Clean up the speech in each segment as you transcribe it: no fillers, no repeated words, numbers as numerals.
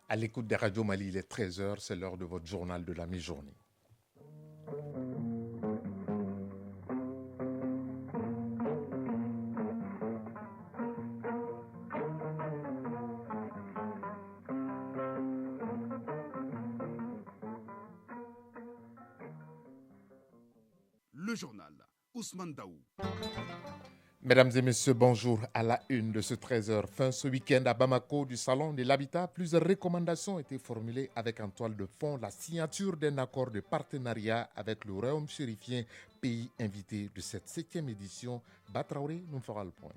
À l'écoute des radios Mali, il est 13 h, c'est l'heure de votre journal de la mi-journée. Le journal Ousmane Daou. Mesdames et messieurs, bonjour. À la une de ce 13 h, fin ce week-end à Bamako du Salon de l'Habitat, plusieurs recommandations ont été formulées avec en toile de fond la signature d'un accord de partenariat avec le Royaume chérifien, pays invité de cette 7e édition. Batraoré nous fera le point.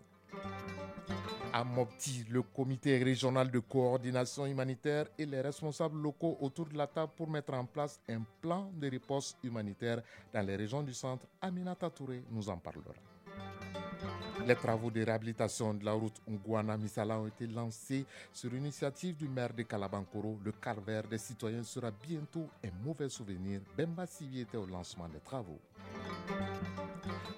À Mopti, le comité régional de coordination humanitaire et les responsables locaux autour de la table pour mettre en place un plan de réponse humanitaire dans les régions du centre. Aminata Touré nous en parlera. Les travaux de réhabilitation de la route Ngouana-Missala ont été lancés sur l'initiative du maire de Kalabankoro. Le calvaire des citoyens sera bientôt un mauvais souvenir. Bemba Sivi était au lancement des travaux.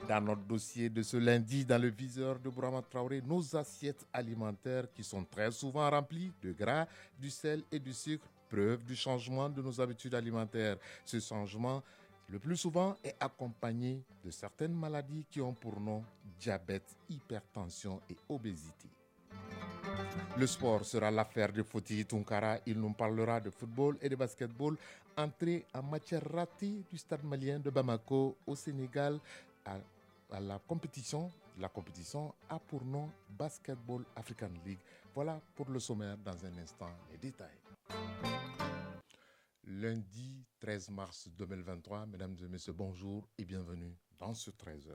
Dans notre dossier de ce lundi, dans le viseur de Bourama Traoré, nos assiettes alimentaires qui sont très souvent remplies de gras, du sel et du sucre, preuve du changement de nos habitudes alimentaires. Ce changement, le plus souvent, est accompagné de certaines maladies qui ont pour nom diabète, hypertension et obésité. Le sport sera l'affaire de Foti Tunkara. Il nous parlera de football et de basketball. Entrée en matière ratée du stade malien de Bamako au Sénégal à la compétition. La compétition a pour nom Basketball African League. Voilà pour le sommaire. Dans un instant, les détails. Lundi 13 mars 2023, mesdames et messieurs, bonjour et bienvenue dans ce 13 h.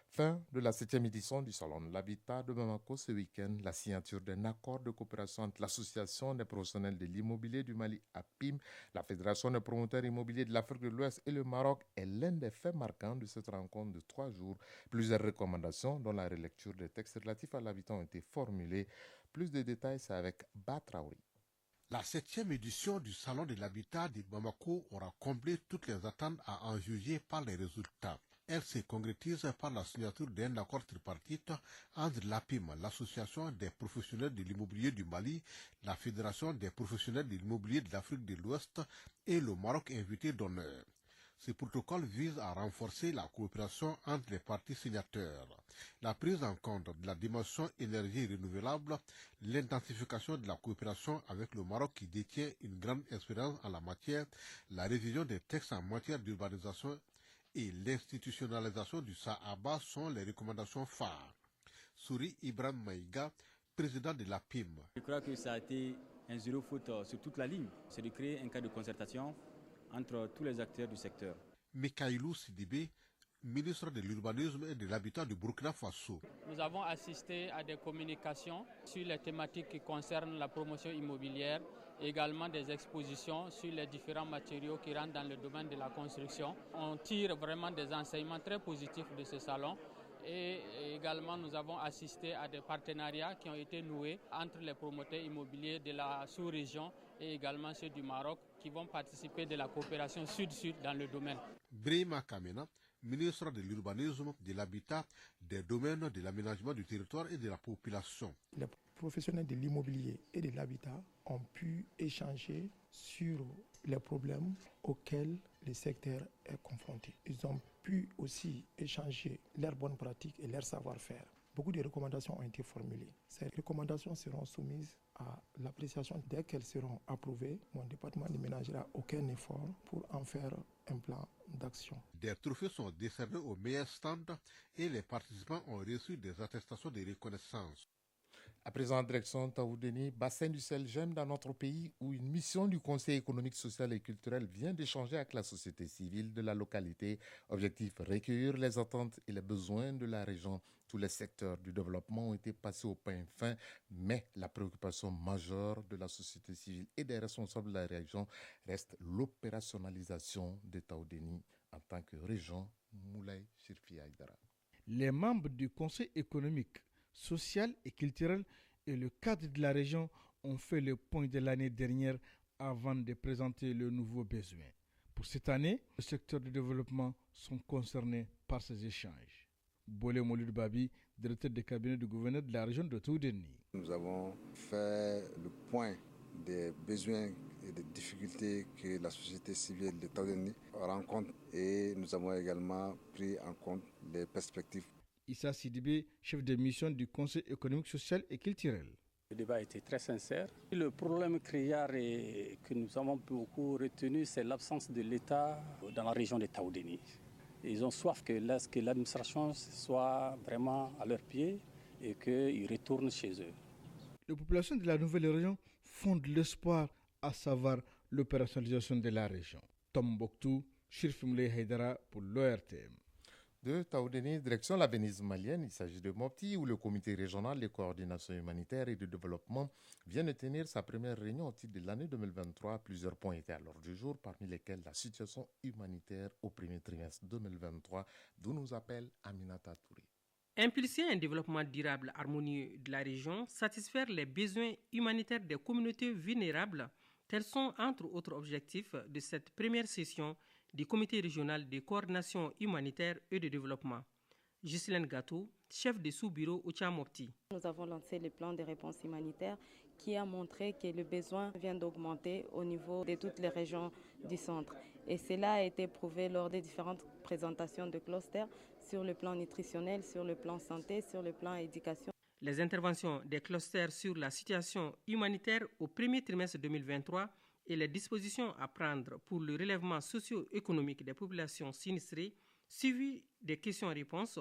Fin de la 7e édition du Salon de l'Habitat de Bamako ce week-end. La signature d'un accord de coopération entre l'Association des professionnels de l'immobilier du Mali, APIM, la Fédération des promoteurs immobiliers de l'Afrique de l'Ouest et le Maroc est l'un des faits marquants de cette rencontre de 3 jours. Plusieurs recommandations, dont la relecture des textes relatifs à l'habitat, ont été formulées. Plus de détails, c'est avec Batraouri. La 7e édition du Salon de l'Habitat de Bamako aura comblé toutes les attentes à en juger par les résultats. Elle se concrétise par la signature d'un accord tripartite entre l'APIM, l'Association des professionnels de l'immobilier du Mali, la Fédération des professionnels de l'immobilier de l'Afrique de l'Ouest et le Maroc invité d'honneur. Ce protocole vise à renforcer la coopération entre les parties signataires, la prise en compte de la dimension énergie renouvelable, l'intensification de la coopération avec le Maroc qui détient une grande expérience en la matière, la révision des textes en matière d'urbanisation et l'institutionnalisation du Sahaba sont les recommandations phares. Souri Ibrahim Maïga, président de la PIM. Je crois que ça a été un zéro faute sur toute la ligne. C'est de créer un cadre de concertation entre tous les acteurs du secteur. Mikailou Sidibé, ministre de l'Urbanisme et de l'Habitat du Burkina Faso. Nous avons assisté à des communications sur les thématiques qui concernent la promotion immobilière, et également des expositions sur les différents matériaux qui rentrent dans le domaine de la construction. On tire vraiment des enseignements très positifs de ce salon. Et également, nous avons assisté à des partenariats qui ont été noués entre les promoteurs immobiliers de la sous-région et également ceux du Maroc qui vont participer de la coopération sud-sud dans le domaine. Brahima Kamena, ministre de l'Urbanisme, de l'Habitat, des domaines de l'aménagement du territoire et de la population. Les professionnels de l'immobilier et de l'habitat ont pu échanger sur les problèmes auxquels le secteur est confronté. Ils ont pu aussi échanger leurs bonnes pratiques et leur savoir-faire. Beaucoup de recommandations ont été formulées. Ces recommandations seront soumises à l'appréciation. Dès qu'elles seront approuvées, mon département ne ménagera aucun effort pour en faire un plan d'action. Des trophées sont décernés aux meilleurs stands et les participants ont reçu des attestations de reconnaissance. À présent, en direction Taoudeni, bassin du Selgem dans notre pays, où une mission du Conseil économique, social et culturel vient d'échanger avec la société civile de la localité. Objectif, recueillir les attentes et les besoins de la région. Tous les secteurs du développement ont été passés au pain fin, mais la préoccupation majeure de la société civile et des responsables de la région reste l'opérationnalisation de Taoudeni en tant que région. Moulay Shirfi Aïdara. Les membres du Conseil économique, social et culturel et le cadre de la région ont fait le point de l'année dernière avant de présenter le nouveau besoin. Pour cette année, le secteur du développement sont concernés par ces échanges. Bolé Mouloud Babi, directeur de cabinet du gouverneur de la région de Toudeni. Nous avons fait le point des besoins et des difficultés que la société civile de Taoudeni rencontre et nous avons également pris en compte les perspectives. Issa Sidibé, chef de mission du Conseil économique, social et culturel. Le débat était très sincère. Le problème criard que nous avons beaucoup retenu, c'est l'absence de l'État dans la région de Taoudeni. Ils ont soif que l'administration soit vraiment à leurs pieds et qu'ils retournent chez eux. Les populations de la nouvelle région font de l'espoir, à savoir l'opérationnalisation de la région. Tombouctou, Chirfimle Haidara pour l'ORTM. De Taoudeni, direction la Venise malienne, il s'agit de Mopti, où le comité régional de coordination humanitaire et de développement vient de tenir sa première réunion au titre de l'année 2023. Plusieurs points étaient à l'ordre du jour, parmi lesquels la situation humanitaire au premier trimestre 2023, d'où nous appelle Aminata Touré. Impulser un développement durable harmonieux de la région, satisfaire les besoins humanitaires des communautés vulnérables, tels sont entre autres objectifs de cette première session du comité régional de coordination humanitaire et de développement. Ghislaine Gatou, chef de sous-bureau au Tchamopti. Nous avons lancé le plan de réponse humanitaire qui a montré que le besoin vient d'augmenter au niveau de toutes les régions du centre. Et cela a été prouvé lors des différentes présentations de clusters sur le plan nutritionnel, sur le plan santé, sur le plan éducation. Les interventions des clusters sur la situation humanitaire au premier trimestre 2023 et les dispositions à prendre pour le relèvement socio-économique des populations sinistrées, suivi des questions-réponses,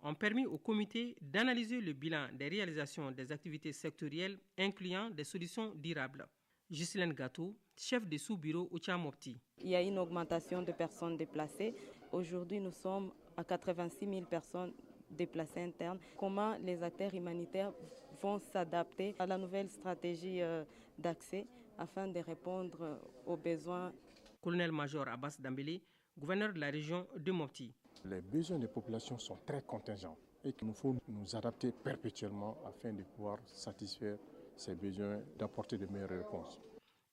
ont permis au comité d'analyser le bilan des réalisations des activités sectorielles incluant des solutions durables. Ghislaine Gatou, chef de sous-bureau au Tchamopti. Il y a une augmentation de personnes déplacées. Aujourd'hui, nous sommes à 86 000 personnes déplacés internes. Comment les acteurs humanitaires vont s'adapter à la nouvelle stratégie d'accès afin de répondre aux besoins. Colonel-major Abbas Dambélé, gouverneur de la région de Mopti. Les besoins des populations sont très contingents et qu'il nous faut nous adapter perpétuellement afin de pouvoir satisfaire ces besoins, d'apporter de meilleures réponses.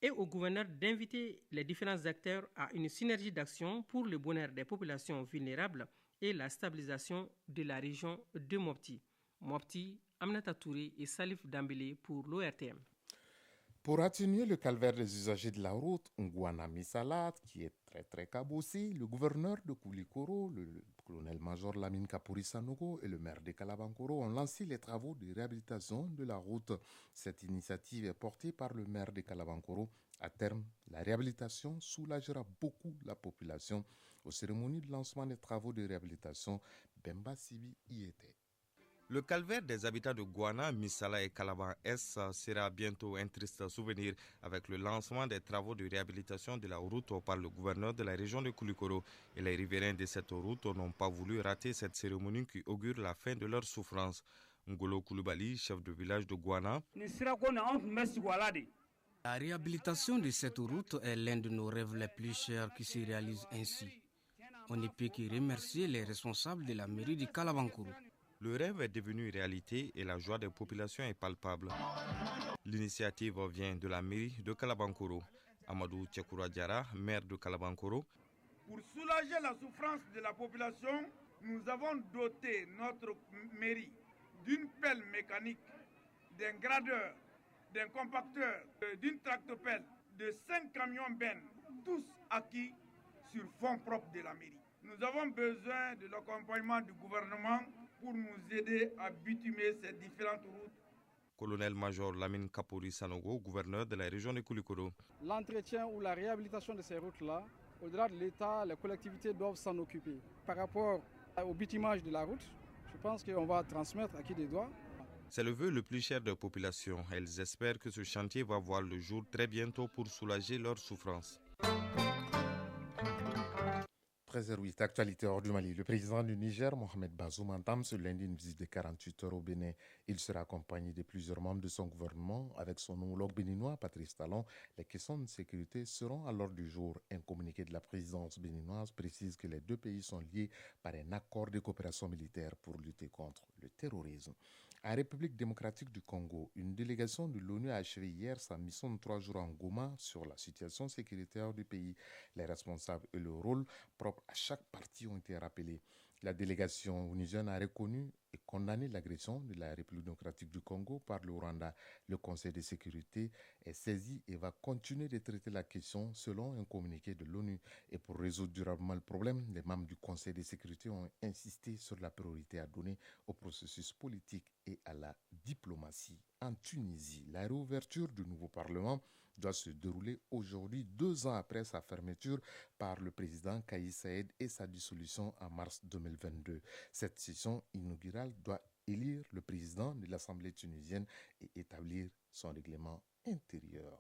Et au gouverneur d'inviter les différents acteurs à une synergie d'action pour le bonheur des populations vulnérables et la stabilisation de la région de Mopti. Mopti, Aminata Touré et Salif Dambélé pour l'ORTM. Pour atténuer le calvaire des usagers de la route, Ngouana Misalat, qui est très cabossé, le gouverneur de Koulikoro, le colonel-major Lamine Kapouri Sanogo et le maire de Kalabankoro ont lancé les travaux de réhabilitation de la route. Cette initiative est portée par le maire de Kalabankoro. À terme, la réhabilitation soulagera beaucoup la population. Aux cérémonies de lancement des travaux de réhabilitation, Bemba Sibi y était. Le calvaire des habitants de Gouana, Misala et Calaban-Est sera bientôt un triste souvenir avec le lancement des travaux de réhabilitation de la route par le gouverneur de la région de Koulikoro. Et les riverains de cette route n'ont pas voulu rater cette cérémonie qui augure la fin de leur souffrance. Ngolo Koulibaly, chef de village de Gouana. La réhabilitation de cette route est l'un de nos rêves les plus chers qui se réalise ainsi. On ne peut que remercier les responsables de la mairie de Kalabankoro. Le rêve est devenu réalité et la joie des populations est palpable. L'initiative vient de la mairie de Kalabankoro. Amadou Tchekoura Diara, maire de Kalabankoro. Pour soulager la souffrance de la population, nous avons doté notre mairie d'une pelle mécanique, d'un gradeur, d'un compacteur, d'une tractopelle, de 5 camions bennes, tous acquis sur fonds propres de la mairie. Nous avons besoin de l'accompagnement du gouvernement pour nous aider à bitumer ces différentes routes. Colonel-major Lamine Kapouri Sanogo, gouverneur de la région de Koulikoro. L'entretien ou la réhabilitation de ces routes-là, au-delà de l'État, les collectivités doivent s'en occuper. Par rapport au bitumage de la route, je pense qu'on va transmettre à qui des doigts. C'est le vœu le plus cher des populations. Elles espèrent que ce chantier va voir le jour très bientôt pour soulager leurs souffrances. 13h08, actualité hors du Mali. Le président du Niger, Mohamed Bazoum, entame ce lundi une visite de 48 heures au Bénin. Il sera accompagné de plusieurs membres de son gouvernement avec son homologue béninois, Patrice Talon. Les questions de sécurité seront à l'ordre du jour. Un communiqué de la présidence béninoise précise que les deux pays sont liés par un accord de coopération militaire pour lutter contre le terrorisme. En République démocratique du Congo, une délégation de l'ONU a achevé hier sa mission de 3 jours en Goma sur la situation sécuritaire du pays. Les responsables et le rôle propre à chaque partie ont été rappelés. La délégation onusienne a reconnu et condamné l'agression de la République démocratique du Congo par le Rwanda. Le Conseil de sécurité est saisi et va continuer de traiter la question selon un communiqué de l'ONU. Et pour résoudre durablement le problème, les membres du Conseil de sécurité ont insisté sur la priorité à donner au processus politique et à la diplomatie. En Tunisie, la réouverture du nouveau Parlement doit se dérouler aujourd'hui, 2 ans après sa fermeture par le président Kais Saied et sa dissolution en mars 2022. Cette session inaugurale doit élire le président de l'Assemblée tunisienne et établir son règlement intérieur.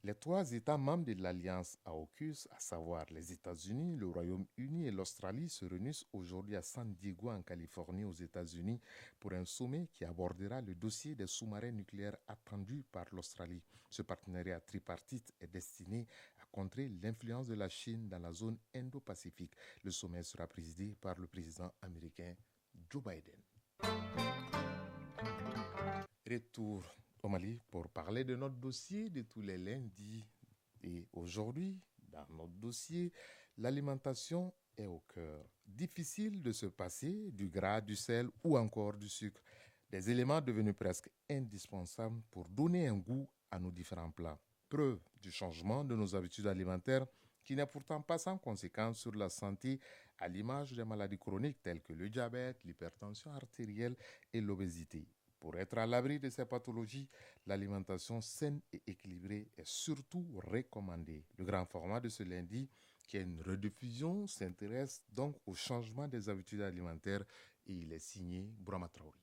Les 3 États membres de l'Alliance AUKUS, à savoir les États-Unis, le Royaume-Uni et l'Australie, se réunissent aujourd'hui à San Diego, en Californie, aux États-Unis, pour un sommet qui abordera le dossier des sous-marins nucléaires attendus par l'Australie. Ce partenariat tripartite est destiné à contrer l'influence de la Chine dans la zone Indo-Pacifique. Le sommet sera présidé par le président américain Joe Biden. Retour au Mali pour parler de notre dossier de tous les lundis. Et aujourd'hui, dans notre dossier, l'alimentation est au cœur. Difficile de se passer du gras, du sel ou encore du sucre. Des éléments devenus presque indispensables pour donner un goût à nos différents plats. Preuve du changement de nos habitudes alimentaires qui n'est pourtant pas sans conséquences sur la santé, à l'image des maladies chroniques telles que le diabète, l'hypertension artérielle et l'obésité. Pour être à l'abri de ces pathologies, l'alimentation saine et équilibrée est surtout recommandée. Le grand format de ce lundi, qui est une rediffusion, s'intéresse donc au changement des habitudes alimentaires et il est signé Bourama Traoré.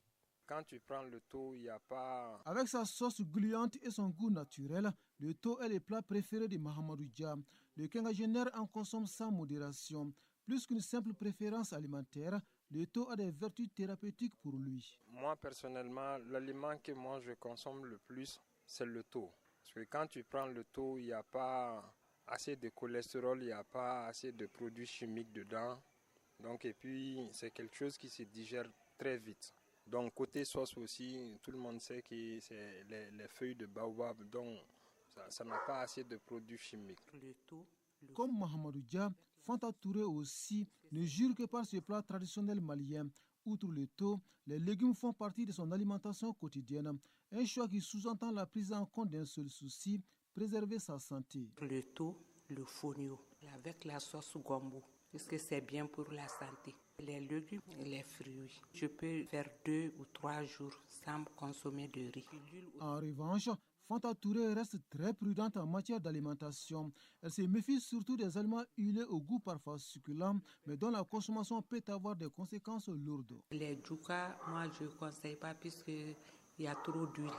Quand tu prends le thon, il n'y a pas... Avec sa sauce gluante et son goût naturel, le thon est le plat préféré de Mahamadou Dia. Le quinquagénaire en consomme sans modération. Plus qu'une simple préférence alimentaire, le thon a des vertus thérapeutiques pour lui. Moi, personnellement, l'aliment que moi je consomme le plus, c'est le thon. Parce que quand tu prends le thon, il n'y a pas assez de cholestérol, il n'y a pas assez de produits chimiques dedans. Donc, et puis, c'est quelque chose qui se digère très vite. Donc, côté sauce aussi, tout le monde sait que c'est les feuilles de baobab, donc ça n'a pas assez de produits chimiques. Comme Mahamadou Dia, Fanta Touré aussi ne jure que par ce plat traditionnel malien. Outre le thon, les légumes font partie de son alimentation quotidienne. Un choix qui sous-entend la prise en compte d'un seul souci, préserver sa santé. Le thon, le fonio, avec la sauce gombo, parce que c'est bien pour la santé. Les légumes et les fruits. Je peux faire 2 ou 3 jours sans consommer de riz. En revanche, Fanta Touré reste très prudente en matière d'alimentation. Elle se méfie surtout des aliments huilés au goût parfois succulent, mais dont la consommation peut avoir des conséquences lourdes. Les djouka, moi je ne conseille pas puisqu'il y a trop d'huile.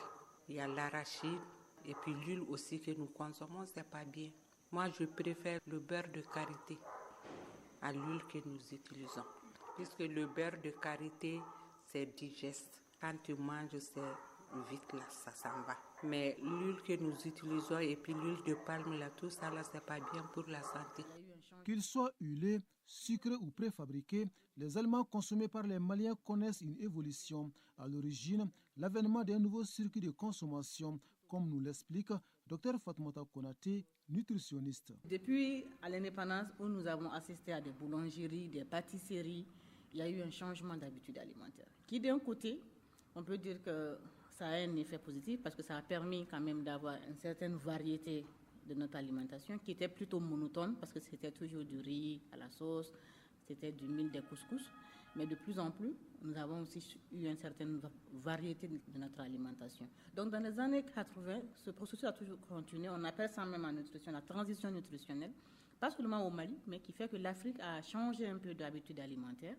Il y a l'arachide et puis l'huile aussi que nous consommons, c'est pas bien. Moi je préfère le beurre de karité à l'huile que nous utilisons. Puisque le beurre de karité, c'est digeste. Quand tu manges, c'est vite là, ça s'en va. Mais l'huile que nous utilisons et puis l'huile de palme, là, tout ça, là, c'est pas bien pour la santé. Qu'ils soient huilés, sucrés ou préfabriqués, les aliments consommés par les Maliens connaissent une évolution. À l'origine, l'avènement d'un nouveau circuit de consommation, comme nous l'explique Dr Fatoumata Konaté, nutritionniste. Depuis l'indépendance, où nous avons assisté à des boulangeries, des pâtisseries, il y a eu un changement d'habitude alimentaire. Qui d'un côté, on peut dire que ça a un effet positif parce que ça a permis quand même d'avoir une certaine variété de notre alimentation qui était plutôt monotone parce que c'était toujours du riz à la sauce, c'était du mil, des couscous. Mais de plus en plus, nous avons aussi eu une certaine variété de notre alimentation. Donc dans les années 80, ce processus a toujours continué. On appelle ça même en nutrition la transition nutritionnelle. Pas seulement au Mali, mais qui fait que l'Afrique a changé un peu d'habitude alimentaire.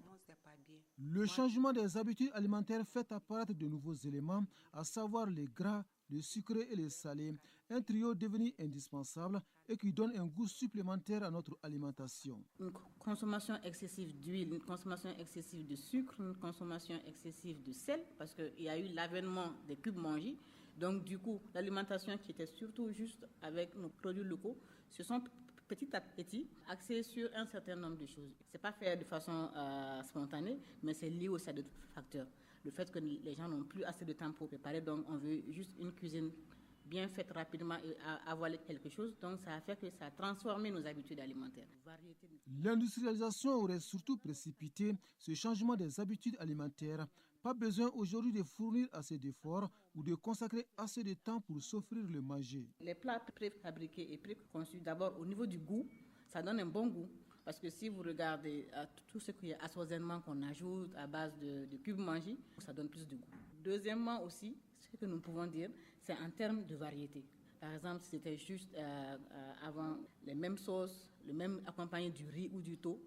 Le changement des habitudes alimentaires fait apparaître de nouveaux éléments, à savoir les gras, le sucré et le salé, un trio devenu indispensable et qui donne un goût supplémentaire à notre alimentation. Une consommation excessive d'huile, une consommation excessive de sucre, une consommation excessive de sel, parce qu'il y a eu l'avènement des cubes mangés. Donc du coup, l'alimentation qui était surtout juste avec nos produits locaux, se sont petit à petit axés sur un certain nombre de choses. Ce n'est pas fait de façon spontanée, mais c'est lié aussi à d'autres facteurs. Le fait que les gens n'ont plus assez de temps pour préparer, donc on veut juste une cuisine bien faite rapidement et avaler quelque chose. Donc ça a fait que ça a transformé nos habitudes alimentaires. L'industrialisation aurait surtout précipité ce changement des habitudes alimentaires. Pas besoin aujourd'hui de fournir assez d'efforts ou de consacrer assez de temps pour s'offrir le manger. Les plats préfabriqués et préconçus, d'abord au niveau du goût, ça donne un bon goût. Parce que si vous regardez tout ce qui est assaisonnement qu'on ajoute à base de cubes Maggi, ça donne plus de goût. Deuxièmement aussi, ce que nous pouvons dire, c'est en termes de variété. Par exemple, si c'était juste avant les mêmes sauces, le même accompagné du riz ou du thon,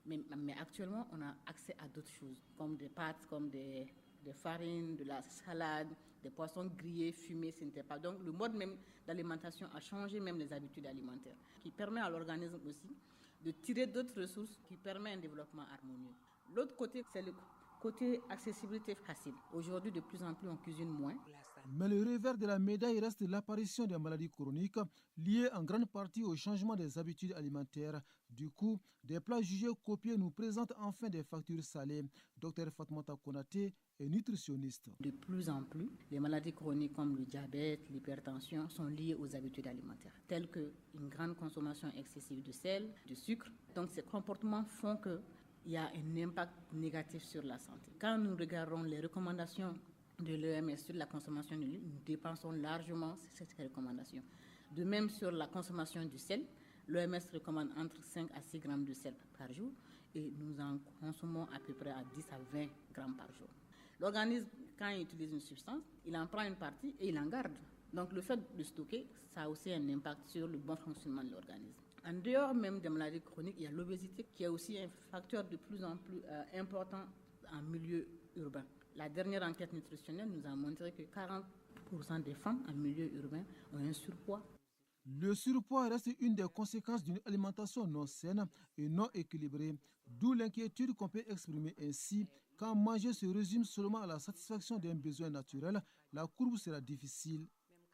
mais actuellement, on a accès à d'autres choses, comme des pâtes, comme des farines, de la salade, des poissons grillés, fumés, ce n'était pas. Donc le mode même d'alimentation a changé même les habitudes alimentaires, qui permet à l'organisme aussi de tirer d'autres ressources qui permettent un développement harmonieux. L'autre côté, c'est le côté accessibilité facile. Aujourd'hui, de plus en plus, on cuisine moins. Mais le revers de la médaille reste l'apparition des maladies chroniques liées en grande partie au changement des habitudes alimentaires. Du coup, des plats jugés copieux nous présentent enfin des factures salées. Dr Fatmata Konaté est nutritionniste. De plus en plus, les maladies chroniques comme le diabète, l'hypertension sont liées aux habitudes alimentaires, telles qu'une grande consommation excessive de sel, de sucre. Donc ces comportements font qu'il y a un impact négatif sur la santé. Quand nous regardons les recommandations de l'OMS sur la consommation de l'huile, nous dépensons largement ces recommandations. De même sur la consommation du sel, l'OMS recommande entre 5 à 6 grammes de sel par jour et nous en consommons à peu près à 10 à 20 grammes par jour. L'organisme, quand il utilise une substance, il en prend une partie et il en garde. Donc le fait de stocker, ça a aussi un impact sur le bon fonctionnement de l'organisme. En dehors même des maladies chroniques, il y a l'obésité qui est aussi un facteur de plus en plus important en milieu urbain. La dernière enquête nutritionnelle nous a montré que 40% des femmes en milieu urbain ont un surpoids. Le surpoids reste une des conséquences d'une alimentation non saine et non équilibrée, d'où l'inquiétude qu'on peut exprimer ainsi. Quand manger se résume seulement à la satisfaction d'un besoin naturel, la courbe sera difficile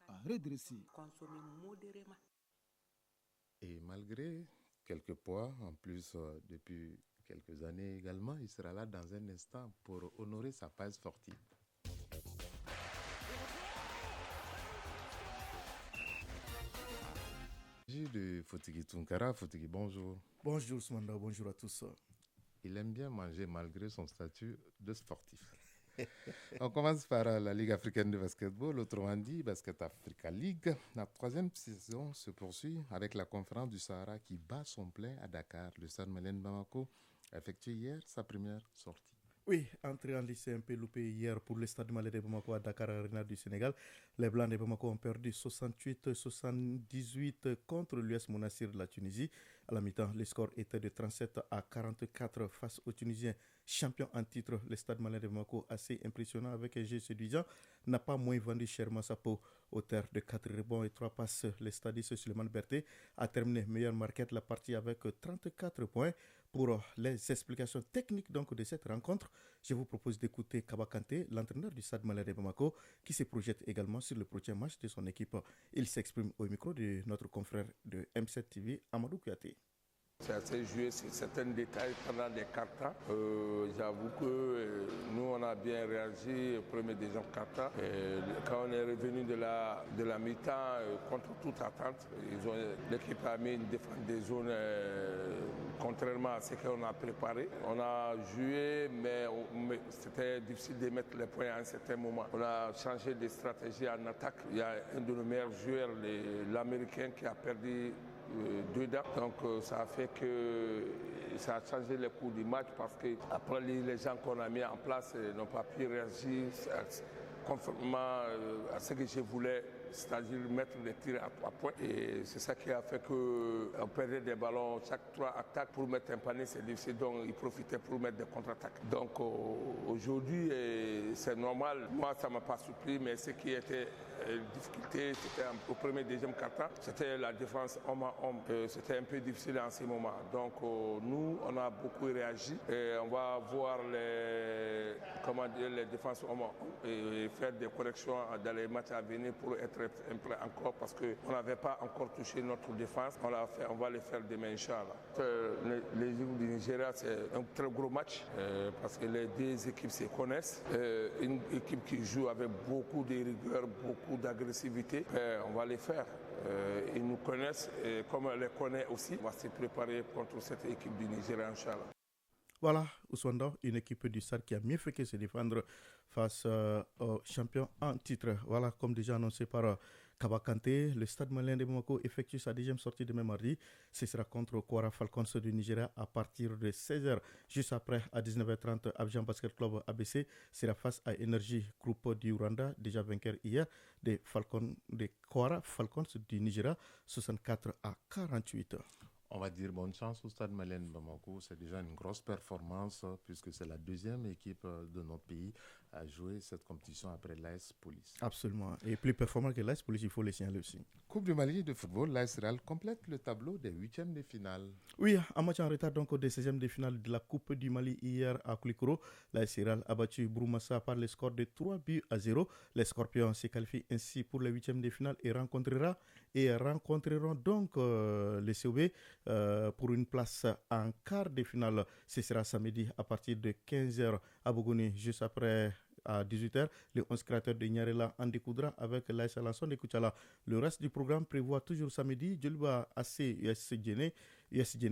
à redresser. Et malgré quelques poids, en plus depuis quelques années également, il sera là dans un instant pour honorer sa page sportive. De Fotigui Tunkara. Fotigui, bonjour. Bonjour Smanda, bonjour à tous. Il aime bien manger malgré son statut de sportif. On commence par la Ligue africaine de basketball, autrement dit Basket Africa League. La troisième saison se poursuit avec la conférence du Sahara qui bat son plein à Dakar. Le Stade Malien de Bamako a effectué hier sa première sortie. Oui, entrée en lycée un peu loupée hier pour le Stade Malien de Bamako à Dakar Arena du Sénégal. Les Blancs de Bamako ont perdu 68-78 contre l'US Monastir de la Tunisie. À la mi-temps, le score était de 37-44 face aux Tunisiens champions en titre. Le Stade Malien de Bamako, assez impressionnant avec un jeu séduisant, n'a pas moins vendu chèrement sa peau. Auteur de 4 rebonds et 3 passes, le stadiste Suleiman Berté a terminé meilleur marqueur de la partie avec 34 points. Pour les explications techniques donc de cette rencontre, je vous propose d'écouter Kaba Kanté, l'entraîneur du Stade Malien de Bamako, qui se projette également sur le prochain match de son équipe. Il s'exprime au micro de notre confrère de M7 TV, Amadou Kouyaté. C'est assez joué sur certains détails pendant des cartons. J'avoue que nous, on a bien réagi au premier deuxième carton. Quand on est revenu de la mi-temps, contre toute attente, l'équipe a mis une défense des zones contrairement à ce qu'on a préparé. On a joué, mais c'était difficile de mettre les points à un certain moment. On a changé de stratégie en attaque. Il y a un de nos meilleurs joueurs, l'Américain, qui a perdu 2 dents. Donc ça a fait que ça a changé le cours du match parce que après les gens qu'on a mis en place n'ont pas pu réagir conformément à ce que je voulais, c'est-à-dire mettre des tirs à 3 points. Et c'est ça qui a fait qu'on perdait des ballons chaque 3 attaques. Pour mettre un panier, c'est difficile, donc ils profitaient pour mettre des contre-attaques. Donc aujourd'hui, c'est normal. Moi, ça ne m'a pas surpris, mais ce qui était difficulté, c'était au premier, deuxième quart-temps, c'était la défense homme à homme. C'était un peu difficile en ce moment. Donc nous, on a beaucoup réagi. Et on va voir les défenses homme à homme et faire des corrections dans les matchs à venir pour être très simple encore parce qu'on n'avait pas encore touché notre défense. On va le faire demain, Inch'Allah. L'Égypte du Nigeria, c'est un très gros match parce que les deux équipes se connaissent. Une équipe qui joue avec beaucoup de rigueur, beaucoup d'agressivité. On va les faire. Ils nous connaissent et comme on les connaît aussi, on va se préparer contre cette équipe du Nigeria, Inch'Allah. Voilà, Ouswanda, une équipe du SAR qui a mieux fait que se défendre face aux champions en titre. Voilà, comme déjà annoncé par Kaba Kanté, le Stade malien de Bamako effectue sa deuxième sortie demain mardi. Ce sera contre Kwara Falcons du Nigeria à partir de 16h. Juste après, à 19h30, Abidjan Basket Club ABC sera face à Energy Groupe du Rwanda, déjà vainqueur hier des Kwara Falcons du Nigeria, 64-48. On va dire bonne chance au Stade malien de Bamako. C'est déjà une grosse performance puisque c'est la deuxième équipe de notre pays à jouer cette compétition après l'AS Police. Absolument. Et plus performant que l'AS Police, il faut le signaler aussi. Coupe du Mali de football, l'AS Real complète le tableau des huitièmes de finale. Oui, un match en retard donc des 16e de finale de la Coupe du Mali hier à Koulikoro. L'AS Real a battu Broummassa par le score de 3-0. Les Scorpions se qualifient ainsi pour les huitièmes de finale et rencontreront donc les COB pour une place en quart de finale. Ce sera samedi à partir de 15h à Bougouni, juste après à 18h. Le 11 créateur de Nyarela en découdra avec l'AS Alanson de Kouchala. Le reste du programme prévoit toujours samedi Djolba AC US Djene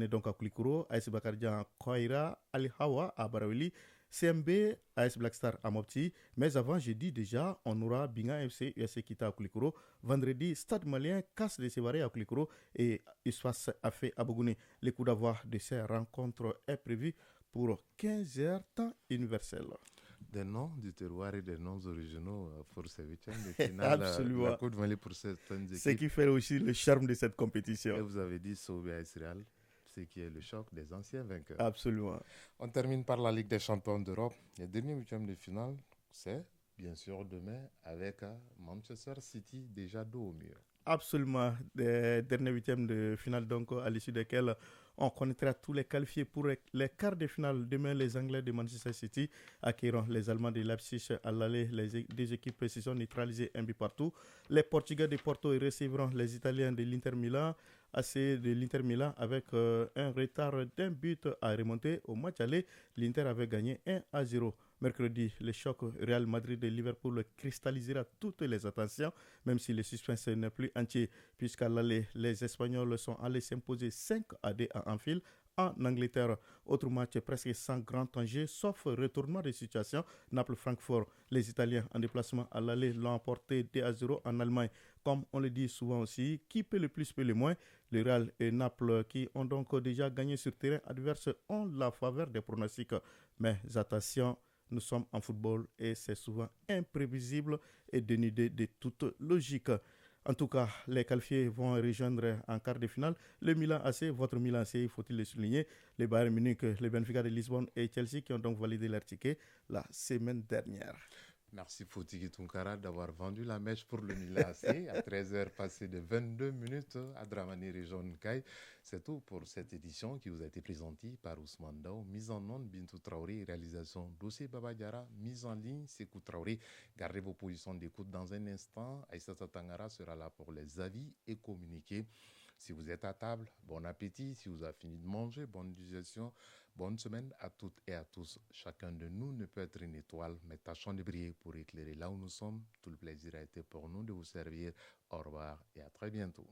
donc à Koulikoro, AS Bakardian Kouaira Ali Hawa à Baraweli, CMB AS Blackstar à Mopti. Mais avant, jeudi déjà, on aura Binga FC US Kita à Koulikoro. Vendredi, Stade Malien Casse de Sévaré à Koulikoro et Iswas Afé à Bougouni. Le coup d'avoir de ces rencontres est prévu pour 15h temps universel. Des noms du terroir et des noms originaux pour ces huitièmes de finale. Absolument. La Coupe du Mali pour certaines équipes. Ce qui fait aussi le charme de cette compétition. Et vous avez dit Sauvé à Israël, ce qui est le choc des anciens vainqueurs. Absolument. On termine par la Ligue des champions d'Europe. Les derniers huitièmes de finale, c'est bien sûr demain avec Manchester City déjà dos au mur. Absolument. Les derniers huitièmes de finale, donc à l'issue desquels on connaîtra tous les qualifiés pour les quarts de finale. Demain, les Anglais de Manchester City accueilleront les Allemands de Leipzig à l'aller. Les deux équipes se sont neutralisées un but partout. Les Portugais de Porto recevront les Italiens de l'Inter Milan. De l'Inter Milan avec un retard d'un but à remonter au match aller. L'Inter avait gagné 1-0. Mercredi, le choc Real Madrid et Liverpool cristallisera toutes les attentions, même si le suspense n'est plus entier, puisqu'à l'aller, les Espagnols sont allés s'imposer 5-2 à Anfield en Angleterre. Autre match presque sans grand enjeu, sauf retournement de situation. Naples-Francfort, les Italiens en déplacement à l'aller l'ont emporté 2-0 en Allemagne. Comme on le dit souvent aussi, qui peut le plus peut le moins. Le Real et Naples, qui ont donc déjà gagné sur terrain adverse, ont la faveur des pronostics. Mais attention, nous sommes en football et c'est souvent imprévisible et dénudé de toute logique. En tout cas, les qualifiés vont rejoindre en quart de finale le Milan AC, votre Milan AC, faut-il le souligner, les Bayern Munich, le Benfica de Lisbonne et Chelsea qui ont donc validé leur ticket la semaine dernière. Merci Fotigi Tunkara d'avoir vendu la mèche pour le Milan AC à 13h passées de 22 minutes à Dramani Région Nkai. C'est tout pour cette édition qui vous a été présentée par Ousmane Dao, mise en onde Bintou Traoré, réalisation Dossier Baba Diara, mise en ligne Sekou Traoré. Gardez vos positions d'écoute dans un instant. Aïssata Tangara sera là pour les avis et communiquer. Si vous êtes à table, bon appétit. Si vous avez fini de manger, bonne digestion. Bonne semaine à toutes et à tous. Chacun de nous ne peut être une étoile, mais tâchons de briller pour éclairer là où nous sommes. Tout le plaisir a été pour nous de vous servir. Au revoir et à très bientôt.